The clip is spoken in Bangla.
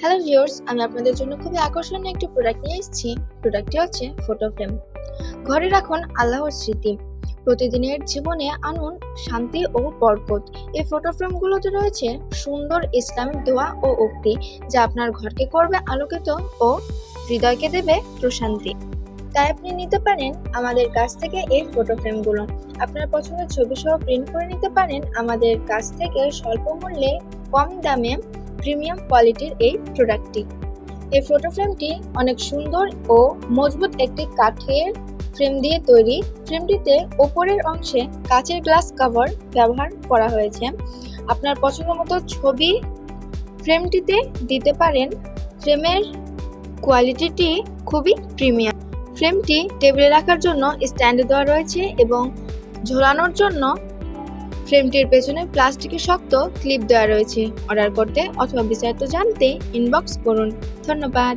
হ্যালো ভিউয়ার্স, আমি আপনাদের জন্য খুবই আকর্ষণীয় একটি প্রোডাক্ট নিয়ে এসেছি। প্রোডাক্টটি হচ্ছে ফটো ফ্রেম। ঘরে রাখুন আল্লাহর স্মৃতি। প্রতিদিনের জীবনে আনুন শান্তি ও বরকত। এই ফটো ফ্রেমগুলোতে রয়েছে সুন্দর ইসলামিক দোয়া ও উক্তি, যা আপনার ঘরকে করবে আলোকিত ও হৃদয়কে দেবে প্রশান্তি। তাই আপনি নিতে পারেন আমাদের কাছ থেকে এই ফটো ফ্রেমগুলো। আপনার পছন্দের ছবি সহ প্রিন্ট করে নিতে পারেন আমাদের কাছ থেকে স্বল্প মূল্যে, কম দামে প্রিমিয়াম কোয়ালিটির এই প্রোডাক্টটি। এই ফটো ফ্রেমটি অনেক সুন্দর ও মজবুত একটি কাঠের ফ্রেম দিয়ে তৈরি। ফ্রেমটিতে ওপরের অংশে কাচের গ্লাস কভার ব্যবহার করা হয়েছে। আপনার পছন্দ মতো ছবি ফ্রেমটিতে দিতে পারেন। ফ্রেমের কোয়ালিটিটি খুবই প্রিমিয়াম। ফ্রেমটি টেবিলে রাখার জন্য স্ট্যান্ড দেওয়া রয়েছে এবং ঝোলানোর জন্য ফ্রেমটির পেছনে প্লাস্টিকের শক্ত ক্লিপ দেওয়া রয়েছে। অর্ডার করতে অথবা বিস্তারিত জানতে ইনবক্স করুন। ধন্যবাদ।